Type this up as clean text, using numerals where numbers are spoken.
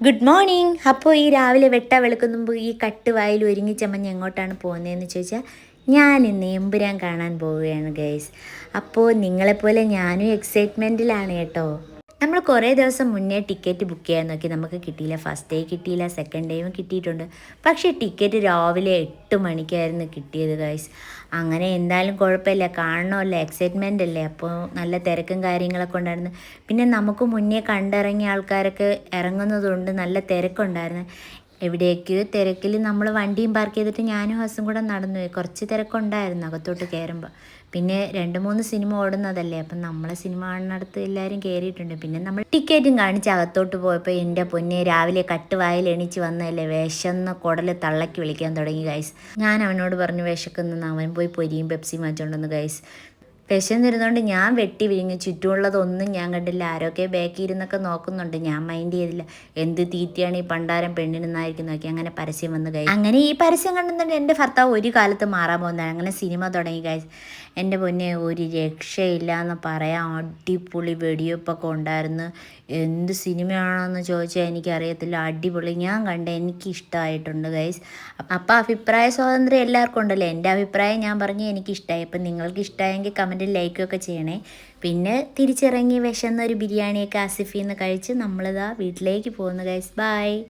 Good morning. അപ്പോൾ ഈ രാവിലെ വെളുക്കുന്ന മുമ്പ് ഈ കട്ടുവായിൽ ഒരുങ്ങി ചമഞ്ഞ് എങ്ങോട്ടാണ് പോകുന്നതെന്ന് ചോദിച്ചാൽ ഞാൻ ഇന്ന് എമ്പുരാൻ കാണാൻ പോവുകയാണ് ഗൈസ്. അപ്പോൾ നിങ്ങളെപ്പോലെ ഞാനും എക്സൈറ്റ്മെൻറ്റിലാണ് കേട്ടോ. നമ്മൾ കുറേ ദിവസം മുന്നേ ടിക്കറ്റ് ബുക്ക് ചെയ്യാൻ നോക്കി, നമുക്ക് കിട്ടിയില്ല. ഫസ്റ്റ് ഡേ കിട്ടിയില്ല, സെക്കൻഡ് ഡേയും കിട്ടിയിട്ടുണ്ട്. പക്ഷേ ടിക്കറ്റ് രാവിലെ 8 മണിക്കായിരുന്നു കിട്ടിയത് ഗൈസ്. അങ്ങനെ എന്തായാലും കുഴപ്പമില്ല, കാണണമല്ലോ, എക്സൈറ്റ്മെൻ്റ് അല്ലേ. അപ്പോൾ നല്ല തിരക്കും കാര്യങ്ങളൊക്കെ ഉണ്ടായിരുന്നു. പിന്നെ നമുക്ക് മുന്നേ കണ്ടിറങ്ങിയ ആൾക്കാരൊക്കെ ഇറങ്ങുന്നതുകൊണ്ട് നല്ല തിരക്കുണ്ടായിരുന്നു. എവിടേക്കോ തിരക്കിൽ നമ്മൾ വണ്ടിയും പാർക്ക് ചെയ്തിട്ട് ഞാനും ഹസും കൂടെ നടന്നു പോയി. കുറച്ച് തിരക്കുണ്ടായിരുന്നു അകത്തോട്ട് കയറുമ്പോൾ. പിന്നെ 2-3 സിനിമ ഓടുന്നതല്ലേ, അപ്പം നമ്മളെ സിനിമ കാണുന്നിടത്ത് എല്ലാവരും കയറിയിട്ടുണ്ട്. പിന്നെ നമ്മൾ ടിക്കറ്റും കാണിച്ച് അകത്തോട്ട് പോയപ്പോൾ എൻ്റെ പൊന്നെ, രാവിലെ കട്ടുവായിൽ എണീച്ച് വന്നതല്ലേ, വിശന്ന് കുടൽ തള്ളക്കി വിളിക്കാൻ തുടങ്ങി ഗൈസ്. ഞാൻ അവനോട് പറഞ്ഞു വിശക്കുന്നെന്ന്. അവൻ പോയി പൊരിയും പെപ്സിയും വാങ്ങിച്ചുകൊണ്ടെന്ന് ഗൈസ്. വിശന്നിരുന്നുകൊണ്ട് ഞാൻ വെട്ടി വിഴുങ്ങി. ചുറ്റുമുള്ളതൊന്നും ഞാൻ കണ്ടില്ല. ആരൊക്കെ ബാക്കിൽ ഇരുന്നൊക്കെ നോക്കുന്നുണ്ട്, ഞാൻ മൈൻഡ് ചെയ്തില്ല. എന്ത് തീറ്റയാണ് ഈ പണ്ടാരം പെണ്ണിനെന്നായിരിക്കും നോക്കി. അങ്ങനെ പരസ്യം വന്ന് ഗൈസ്. അങ്ങനെ ഈ പരസ്യം കണ്ടെന്നുണ്ട് എൻ്റെ ഭർത്താവ് ഒരു കാലത്ത് മാറാൻ പോകുന്നതാണ്. അങ്ങനെ സിനിമ തുടങ്ങി ഗൈസ്. എൻ്റെ പൊന്നെ, ഒരു രക്ഷയില്ല എന്ന് പറയാം. അടിപൊളി വെടിവെപ്പൊക്കെ ഉണ്ടായിരുന്നു. എന്ത് സിനിമയാണെന്ന് ചോദിച്ചാൽ എനിക്കറിയത്തില്ല. അടിപൊളി, ഞാൻ കണ്ട എനിക്കിഷ്ടമായിട്ടുണ്ട് ഗൈസ്. അപ്പോൾ അഭിപ്രായ സ്വാതന്ത്ര്യം എല്ലാവർക്കും ഉണ്ടല്ലോ. എൻ്റെ അഭിപ്രായം ഞാൻ പറഞ്ഞു എനിക്കിഷ്ടമായി. അപ്പം നിങ്ങൾക്ക് ഇഷ്ടമായെങ്കിൽ കമൻറ്റിൽ ലൈക്കൊക്കെ ചെയ്യണേ. പിന്നെ തിരിച്ചിറങ്ങി വിശന്നൊരു ബിരിയാണിയൊക്കെ ആസിഫിൽ നിന്ന് കഴിച്ച് നമ്മളിതാ വീട്ടിലേക്ക് പോകുന്നു ഗൈസ്. ബൈ.